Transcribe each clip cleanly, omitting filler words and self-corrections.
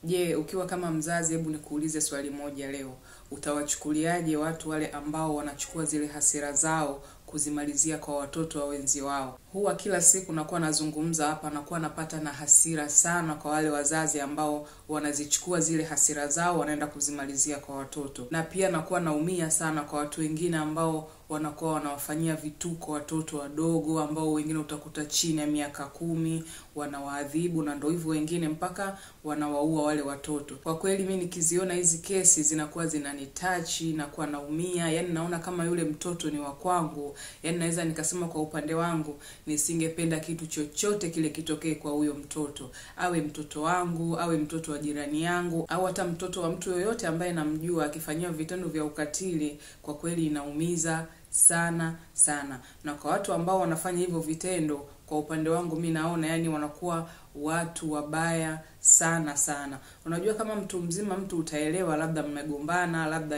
Je, ukiwa kama mzazi, hebu nikuulize swali moja leo. Utawachukuliaje watu wale ambao wanachukua zile hasira zao kuzimalizia kwa watoto wa wenzi wao? Huwa kila siku nakuwa nazungumza hapa, nakuwa napata na hasira sana kwa wale wazazi ambao wanazichukua zile hasira zao wanaenda kuzimalizia kwa watoto. Na pia nakuwa naumia sana kwa watu wengine ambao wanakuwa wanawafanyia vituko watoto wadogo ambao wengine utakuta chini ya miaka 10, wanawaadhibu na ndio hivyo wengine mpaka wanawaua wale watoto. Kwa kweli mimi nikiziona hizi kesi zinakuwa zinanitachi, nakuwa naumia, yani naona kama yule mtoto ni wa kwangu. Yani naweza nikasema kwa upande wangu nisingependa kitu chochote kile kitokee kwa huyo mtoto. Awe mtoto wangu, awe mtoto wa jirani yangu, au hata mtoto wa mtu yoyote ambaye namjua akifanywa vitendo vya ukatili, kwa kweli inaumiza sana sana. Na kwa watu ambao wanafanya hivyo vitendo, kwa upande wangu mimi naona yani wanakuwa watu wabaya sana sana. Unajua kama mtu mzima mtu utaelewa, labda mmegombana, labda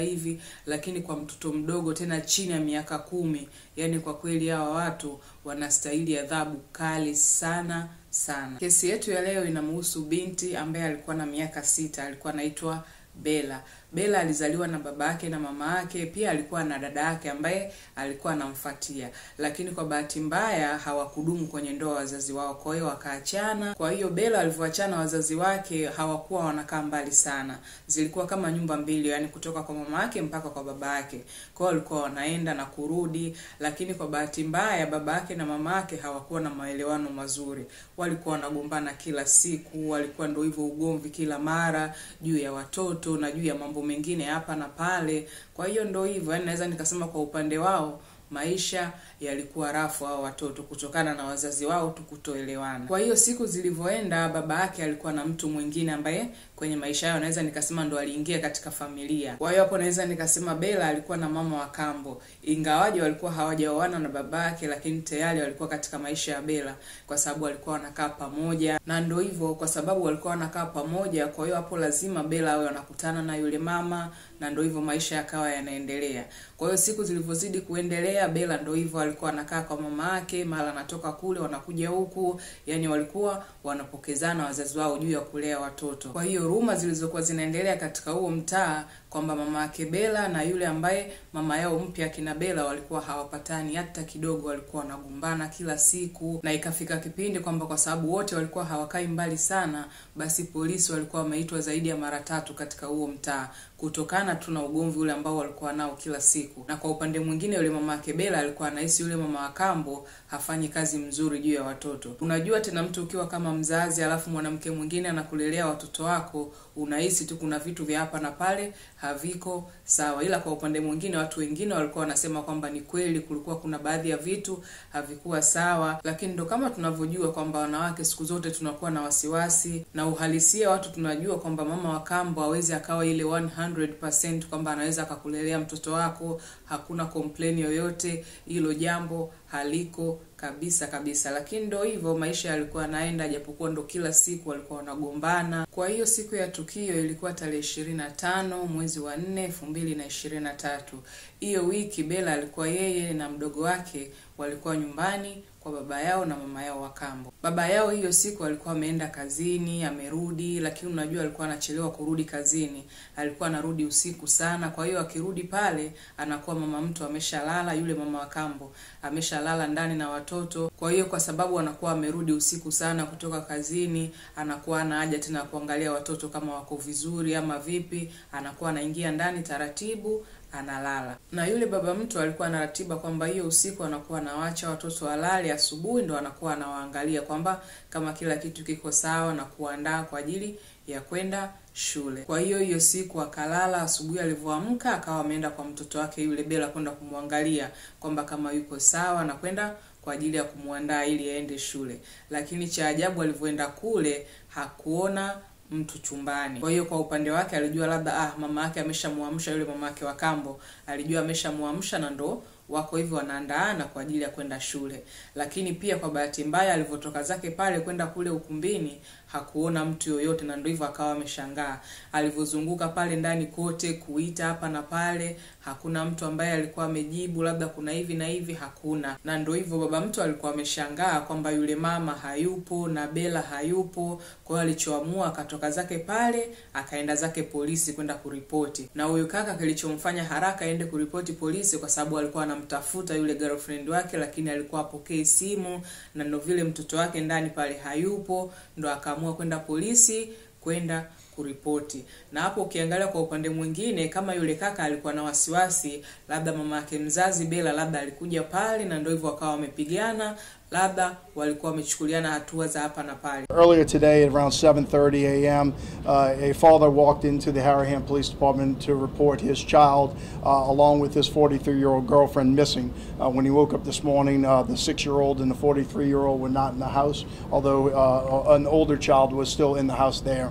hivi, lakini kwa mtoto mdogo tena chini ya miaka 10, yani kwa kweli hawa watu wanastahili adhabu kali sana sana. Kesi yetu ya leo inamhusu binti ambaye alikuwa na miaka 6, alikuwa anaitwa Bella. Bella alizaliwa na baba yake na mama yake, pia alikuwa na dada yake ambaye alikuwa anamfuatia. Lakini kwa bahati mbaya hawakudumu kwenye ndoa wazazi wao, kwa hiyo wakaachana. Kwa hiyo Bella alivyoachana wazazi wake hawakuwa wanakaa mbali sana. Zilikuwa kama nyumba mbili, yani kutoka kwa mama yake mpaka kwa baba yake. Kwa hiyo walikuwa wanaenda na kurudi, lakini kwa bahati mbaya baba yake na mama yake hawakuwa na maelewano mazuri. Walikuwa wanagombana kila siku, walikuwa ndio hivyo ugomvi kila mara juu ya watoto na juu ya mambo mengine hapa na pale. Kwa hiyo ndio hivyo, yani naweza nikasema kwa upande wao maisha yalikuwa rafu hao watoto kutokana na wazazi wao kutoelewana. Kwa hiyo siku zilivyoenda, baba yake alikuwa na mtu mwingine ambaye kwenye maisha yao naweza nikasema ndo aliingia katika familia. Kwa hiyo hapo naweza nikasema Bella alikuwa na mama wa kambo. Ingawaje walikuwa hawajaoana na babake, lakini tayari walikuwa katika maisha ya Bella kwa sababu walikuwa wanakaa pamoja. Na ndio hivyo, kwa sababu walikuwa wanakaa pamoja, kwa hiyo hapo lazima Bella awe anakutana na yule mama, na ndio hivyo maisha yakawa yanaendelea. Kwa hiyo siku zilizozidi kuendelea, Bella ndio hivyo alikuwa anakaa kwa mama yake, mara anatoka kule wanakuja huku, yani walikuwa wanapokezana wazazi wao juu ya kulea watoto. Kwa hiyo rumors zilizokuwa zinaendelea katika huo mtaa kwamba mama yake Bella na yule ambaye mama yao mpya kina Bella walikuwa hawapatani hata kidogo, walikuwa wanagombana kila siku. Na ikafika kipindi kwamba kwa sababu wote walikuwa hawakai mbali sana, basi polisi walikuwa wameitwa zaidi ya mara 3 katika huo mtaa kutokana tu na ugomvi ule ambao walikuwa nao kila siku. Na kwa upande mwingine yule mama yake Bella alikuwa anahisi yule mama wa kambo hafanyi kazi mzuri juu ya watoto. Unajua tena mtu ukiwa kama mzazi alafu mwanamke mwingine anakulelea watoto wako, unahisi tu kuna vitu vya hapa na pale haviko sawa. Ila kwa upande mwingine watu wengine walikuwa wanasema kwamba ni kweli kulikuwa kuna baadhi ya vitu havikuwa sawa. Lakini ndo kama tunavyojua kwamba wanawake siku zote tunakuwa na wasiwasi, na uhalisia watu tunajua kwamba mama wa kambo hawezi akawa ile 100% kwamba anaweza akakulelea mtoto wako, hakuna complain yoyote, hilo jambo haliko kabisa kabisa. Lakini ndio hivyo maisha yalikuwa yanaenda, japokuwa ndo kila siku walikuwa wanagombana. Kwa hiyo siku ya tukio ilikuwa tarehe 25 mwezi wa 4 2023. Hiyo wiki Bella alikuwa yeye na mdogo wake walikuwa nyumbani kwa baba yao na mama yao wa kambo. Baba yao hiyo siku alikuwa ameenda kazini, amerudi, lakini unajua alikuwa anachelewa kurudi kazini. Alikuwa anarudi usiku sana, kwa hiyo akirudi pale anakuwa mama mtu ameshalala, yule mama wa kambo ameshalala ndani na watoto. Kwa hiyo kwa sababu anakuwa amerudi usiku sana kutoka kazini, anakuwa ana haja tena kuangalia watoto kama wako vizuri ama vipi, anakuwa anaingia ndani taratibu analala. Na yule baba mtu alikuwa na ratiba kwamba hiyo usiku anakuwa anawaacha watoto walale, asubuhi ndo anakuwa anawaangalia kwamba kama kila kitu kiko sawa na kuandaa kwa ajili ya kwenda shule. Kwa hiyo hiyo siku akalala, asubuhi alivyoamka akawa ameenda kwa mtoto wake yule Bella kwenda kumwangalia kwamba kama yuko sawa na kwenda kwa ajili ya kumuandaa ili aende shule. Lakini cha ajabu alivyoenda kule hakuona mtu chumbani. Kwa hiyo kwa upande wake alijua labda mama yake ameshamuamsha, yule mama yake wa kambo alijua ameshamuamsha na ndo wako hivyo wanaandaana kwa ajili ya kwenda shule. Lakini pia kwa bahati mbaya alivyotoka zake pale kwenda kule ukumbini hakuona mtu yoyote, na ndio hivyo akawa ameshangaa. Alivyozunguka pale ndani kote kuita hapa na pale hakuna mtu ambaye alikuwa amejibu labda kuna hivi na hivi, hakuna. Na ndio hivyo baba mtu alikuwa ameshangaa kwamba yule mama hayupo na Bella hayupo. Kwa hiyo alichoamua akatoka zake pale akaenda zake polisi kwenda kuripoti. Na huyo kaka kilichomfanya haraka aende kuripoti polisi kwa sababu alikuwa anamtafuta yule girlfriend wake, lakini alikuwa apokee simu, na ndio vile mtoto wake ndani pale hayupo, ndo akaamua kwenda polisi kwenda kuripoti. Na hapo ukiangalia kwa upande mwingine, kama yule kaka alikuwa na wasiwasi labda mama yake mzazi Bella labda alikuja pale na ndio hivyo wakawa wamepigana, labda walikuwa wamechukuliana hatua za hapa na pale. Earlier today at around 7:30 a.m. A father walked into the Harahan Police Department to report his child along with his 43-year-old girlfriend missing. When he woke up this morning, the 6-year-old and the 43-year-old were not in the house, although an older child was still in the house there.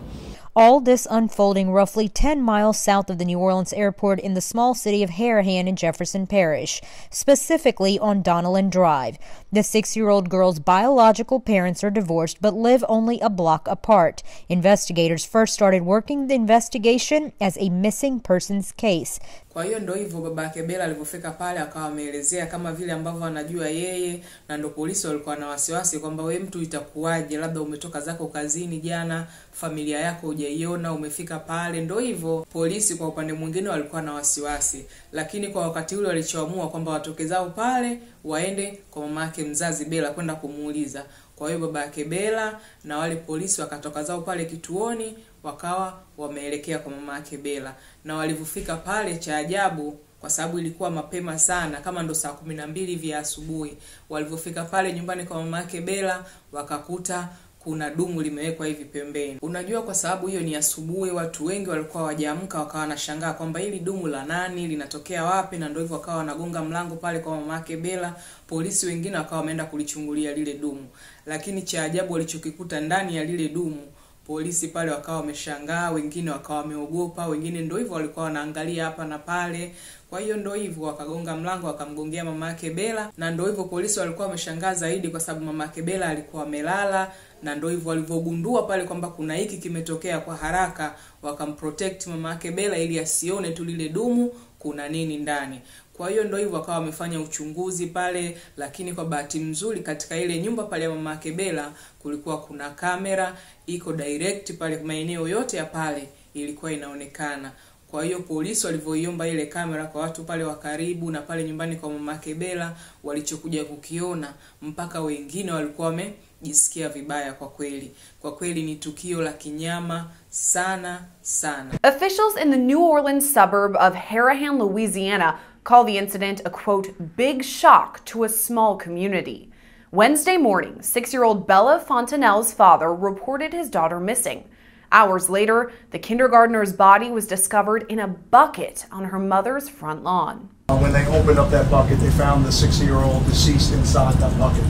All this unfolding roughly 10 miles south of the New Orleans airport in the small city of Harahan in Jefferson Parish, specifically on Donnellan Drive. The 6-year-old girl's biological parents are divorced but live only a block apart. Investigators first started working the investigation as a missing persons case. Kwa hiyo ndio hivyo babake Bella alipofika pale akawa ameelezea kama vile ambavyo anajua yeye, na ndio polisi walikuwa na wasiwasi kwamba wewe mtu itakuwaje, labda umetoka zako kazini jana, familia yako hujaiona, umefika pale. Ndio hivyo polisi kwa upande mwingine walikuwa na wasiwasi, lakini kwa wakati ule walichoamua kwamba watoke zao pale waende kwa mama yake mzazi Bella kwenda kumuuliza. Kwa hiyo babake Bella na wale polisi wakatoka zao pale kituoni, wakawa wameelekea kwa mama yake Bella. Na walivofika pale, cha ajabu kwa sababu ilikuwa mapema sana, kama ndo saa 12 vya asubuhi, walivofika pale nyumbani kwa mama yake Bella wakakuta kuna dumu limewekwa hivi pembeni. Unajua kwa sababu hiyo ni asubuhi, watu wengi walikuwa wajaamka, wakawa wanashangaa kwamba hili dumu la nani, linatokea wapi, na ndio hivyo wakawa wanagonga mlango pale kwa mama yake Bella. Polisi wengine wakawa wameenda kulichungulia lile dumu, lakini cha ajabu walichokikuta ndani ya lile dumu, polisi pale wakawa wameshangaa, wengine wakawa wameogopa, wengine ndio hivyo walikuwa wanaangalia hapa na pale. Kwa hiyo ndio hivyo wakagonga mlango, wakamgongea mama yake Bella, na ndio hivyo polisi walikuwa wameshangaa zaidi kwa sababu mama yake Bella alikuwa amelala. Na ndio hivyo walivogundua pale kwamba kuna hiki kimetokea, kwa haraka wakamprotect mama yake Bella ili asione tu lile dumu kuna nini ndani. Kwa hiyo ndio hivyo wakawa wamefanya uchunguzi pale, lakini kwa bahati nzuri katika ile nyumba pale ya mama yake Bella kulikuwa kuna kamera iko direct pale, maeneo yote ya pale ilikuwa inaonekana. Kwa hiyo polisi walivyoiomba ile kamera kwa watu pale wa karibu na pale nyumbani kwa mama yake Bella, walichokuja kukiona mpaka wengine walikuwa wamejisikia vibaya kwa kweli. Kwa kweli ni tukio la kinyama sana sana. Officials in the New Orleans suburb of Harahan, Louisiana, call the incident a, quote, big shock to a small community. Wednesday morning, 6-year-old Bella Fontenelle's father reported his daughter missing. Hours later, the kindergartner's body was discovered in a bucket on her mother's front lawn. When they opened up that bucket, they found the 6-year-old deceased inside that bucket.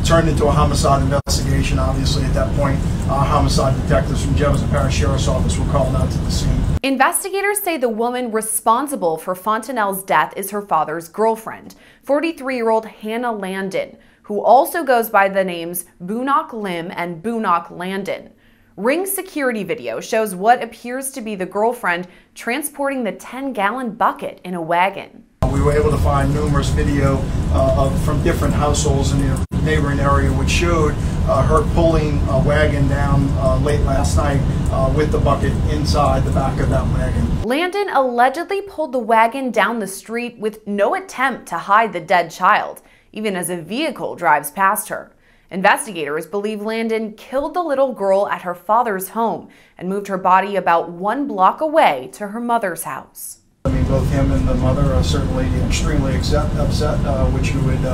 Turned into a homicide investigation. Obviously, at that point, homicide detectives from Jefferson Parish Sheriff's Office were called out to the scene. Investigators say the woman responsible for Fontenelle's death is her father's girlfriend, 43-year-old Hannah Landon, who also goes by the names Boonok Lim and Boonok Landon. Ring security video shows what appears to be the girlfriend transporting the 10-gallon bucket in a wagon. We were able to find numerous video from different households in the neighboring area which showed her pulling a wagon down late last night with the bucket inside the back of that wagon. Landon allegedly pulled the wagon down the street with no attempt to hide the dead child, even as a vehicle drives past her. Investigators believe Landon killed the little girl at her father's home and moved her body about 1 block away to her mother's house. I mean, both him and the mother are certainly extremely upset, which you would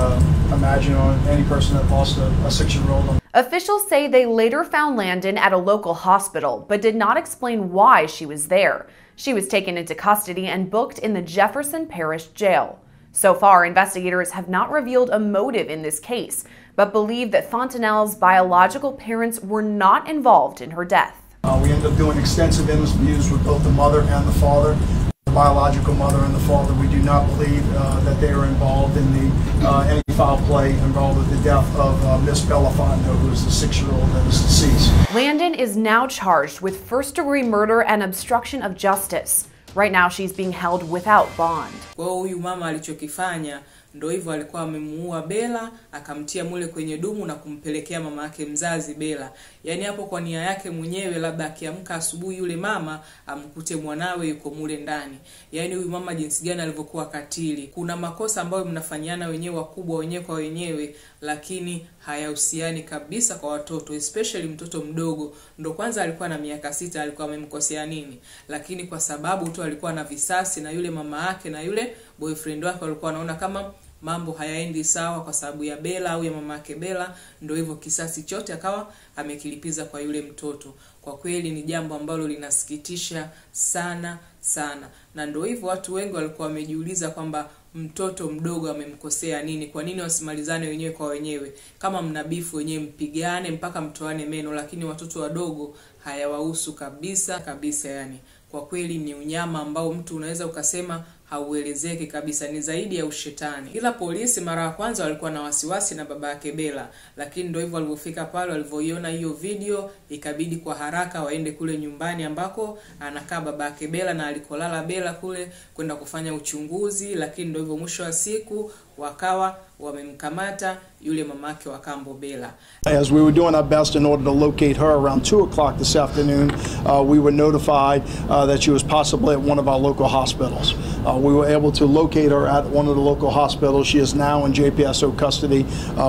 imagine on any person that lost a 6-year-old. Officials say they later found Landon at a local hospital, but did not explain why she was there. She was taken into custody and booked in the Jefferson Parish Jail. So far, investigators have not revealed a motive in this case, but believe that Fontenelle's biological parents were not involved in her death. We ended up doing extensive interviews with both the mother and the father. The biological mother and the father, we do not believe that they are involved in any foul play involved with the death of Miss Bella Fontenelle, who is the 6-year-old that is deceased. Landon is now charged with first-degree murder and obstruction of justice. Right now, she's being held without bond. Kwa huyu mama alichokifanya ndo hivyo, alikuwa amemuua Bella, akamtia mule kwenye dumu na kumpelekea mama yake mzazi Bella. Yaani hapo kwa nia yake mwenyewe, labda akiamka asubuhi yule mama amkute mwanawe yuko mule ndani. Yaani huyu mama jinsi gani alivyokuwa katili. Kuna makosa ambayo mnafanyiana wenyewe wakubwa wenyewe kwa wenyewe, lakini hayahusiani kabisa kwa watoto, especially mtoto mdogo. Ndo kwanza alikuwa na miaka 6, alikuwa amemkosea nini? Lakini kwa sababu tu alikuwa na visasi na yule mama yake na yule boyfriend wake, walikuwa wanaona kama mambo hayaendi sawa kwa sababu ya Bella au ya mama yake Bella, ndio hivyo kisasi chote akawa amekilipiza kwa yule mtoto. Kwa kweli ni jambo ambalo linasikitisha sana sana. Na ndio hivyo watu wengi walikuwa wamejiuliza kwamba mtoto mdogo amemkosea nini? Kwa nini wasimalizane wenyewe kwa wenyewe? Kama mnabifu wenyewe mpigane mpaka mtoane meno, lakini watoto wadogo hayawahusu kabisa kabisa. Yani kwa kweli ni unyama ambao mtu unaweza ukasema hauelezeki kabisa, ni zaidi ya ushetani. Ila polisi mara ya kwanza walikuwa na wasiwasi na baba yake Bella, lakini ndio hivyo walipofika pale, walivyoiona hiyo video, ikabidi kwa haraka waende kule nyumbani ambako anakaa baba yake Bella na alikolala Bella kule kwenda kufanya uchunguzi. Lakini ndio hivyo mwisho wa siku wakawa wamemkamata yule mamake wa kambo Bella. As we were doing our best in order to locate her around 2 o'clock this afternoon, we were notified that she was possibly at one of our local hospitals. We were able to locate her at one of the local hospitals. She is now in JPSO custody,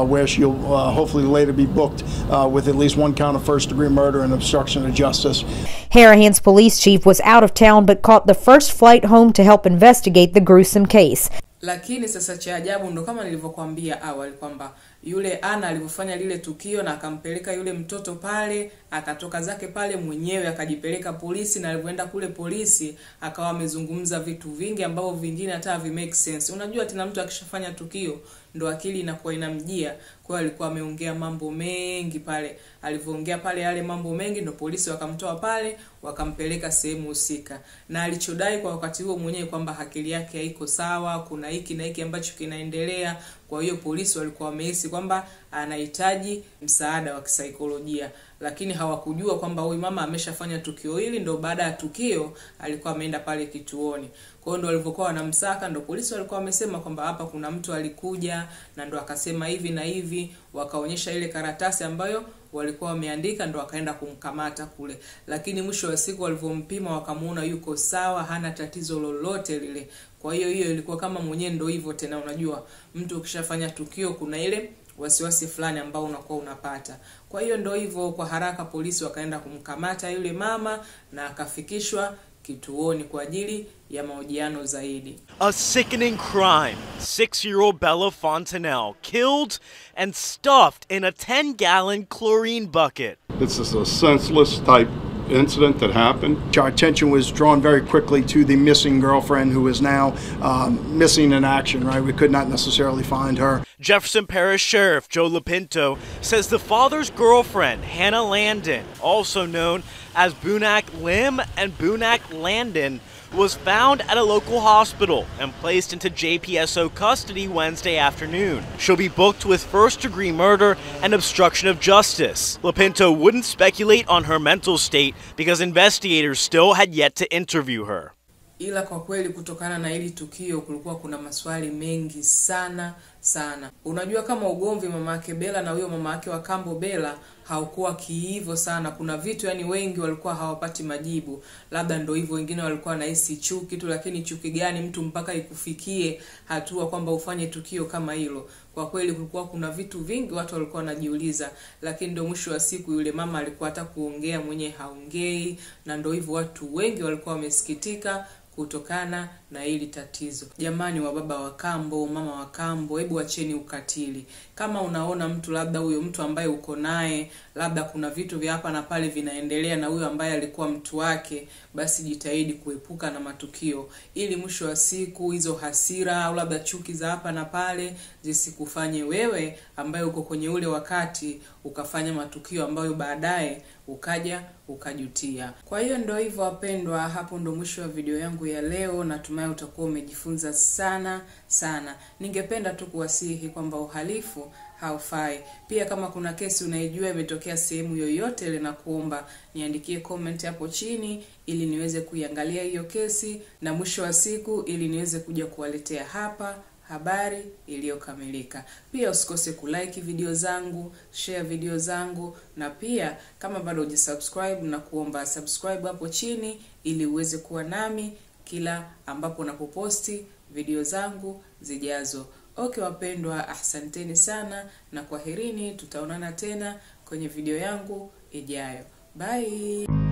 where she'll hopefully later be booked with at least 1 count of first-degree murder and obstruction of justice. Harahan's police chief was out of town but caught the first flight home to help investigate the gruesome case. Lakini sasa cha ajabu ndo kama nilivyokuambia awali kwamba yule Ana alivyofanya lile tukio na akampeleka yule mtoto pale, akatoka zake pale mwenyewe akajipeleka polisi, na alivyoenda kule polisi akawa amezungumza vitu vingi ambavyo vingine hata havi make sense. Unajua tena mtu akishafanya tukio ndo akili inakuwa inamjia. Kwa hiyo alikuwa ameongea mambo mengi pale. Alivyoongea pale yale mambo mengi ndo polisi wakamtoa pale wakampeleka sehemu husika. Na alichodai kwa wakati huo mwenyewe kwamba akili yake haiko sawa, kuna hiki na hiki ambacho kinaendelea. Kwa hiyo polisi walikuwa wamehisi kwamba anahitaji msaada wa kisaikolojia, lakini hawakujua kwamba huyu mama ameshafanya tukio hili. Ndo baada ya tukio alikuwa ameenda pale kituoni. Kwa hiyo ndo walivyokuwa wanamsaka, ndo polisi walikuwa wamesema kwamba hapa kuna mtu alikuja na ndo akasema hivi na hivi, wakaonyesha ile karatasi ambayo walikuwa wameandika, ndo akaenda kumkamata kule. Lakini mwisho wa siku walivyompima wakamuona yuko sawa, hana tatizo lolote lile. Kwa hiyo ilikuwa kama mwenyewe ndo hivyo tena. Unajua mtu ukishafanya tukio kuna ile wasiwasi fulani ambao unakuwa unapata. Kwa hiyo ndo hivyo, kwa haraka polisi wakaenda kumkamata yule mama na akafikishwa kituoni kwa ajili ya mahojiano zaidi. A sickening crime. 6-year-old Bella Fontanelle killed and stuffed in a 10-gallon chlorine bucket. This is a senseless type incident that happened. Our attention was drawn very quickly to the missing girlfriend, who is now missing in action, right? We could not necessarily find her. Jefferson Parish Sheriff Joe Lopinto says the father's girlfriend, Hannah Landon, also known as Bunak Lim and Bunak Landon, was found at a local hospital and placed into JPSO custody Wednesday afternoon. She'll be booked with first-degree murder and obstruction of justice. Lopinto wouldn't speculate on her mental state because investigators still had yet to interview her. Ila kwa kweli kutokana na hili tukio kulikuwa kuna maswali mengi sana sana. Unajua kama ugomvi mama yake Bella na huyo mama yake wa kambo Bella haukuwa kiivo sana. Kuna vitu yani wengi walikuwa hawapati majibu. Labda ndo hivyo, wengine walikuwa nahisi chuki tu, lakini chuki gani mtu mpaka ikufikie hatua kwamba ufanye tukio kama hilo? Kwa kweli kulikuwa kuna vitu vingi watu walikuwa wanajiuliza, lakini ndo mwisho wa siku yule mama alikuwa hata kuongea mwenye haongei, na ndo hivyo watu wengi walikuwa wamesikitika kutokana na hili tatizo. Jamani wa baba wa kambo, mama wa kambo, hebu acheni ukatili. Kama unaona mtu labda huyo mtu ambaye uko naye labda kuna vitu vya hapa na pale vinaendelea na huyo ambaye alikuwa mtu wake, basi jitahidi kuepuka na matukio, ili mwisho wa siku hizo hasira au labda chuki za hapa na pale zisikufanye wewe ambaye uko kwenye ule wakati ukafanya matukio ambayo baadaye ukaja ukajutia. Kwa hiyo ndo hivyo wapendwa, hapo ndo mwisho wa video yangu ya leo. Natumai utakuwa umejifunza sana sana. Ningependa tu kuwasihi kwamba uhalifu haufai. Pia kama kuna kesi unaijua imetokea sehemu yoyote ile, na kuomba niandikie comment hapo chini ili niweze kuiangalia hiyo kesi, na mwisho wa siku ili niweze kuja kuwaletea hapa habari iliyokamilika. Pia usikose kulike video zangu, share video zangu, na pia kama bado hujasubscribe na kuomba subscribe hapo chini ili uweze kuwa nami kila ambapo napoposti video zangu zijazo. Okay wapendwa, asanteni sana na kwaherini, tutaonana tena kwenye video yangu ijayo. Bye.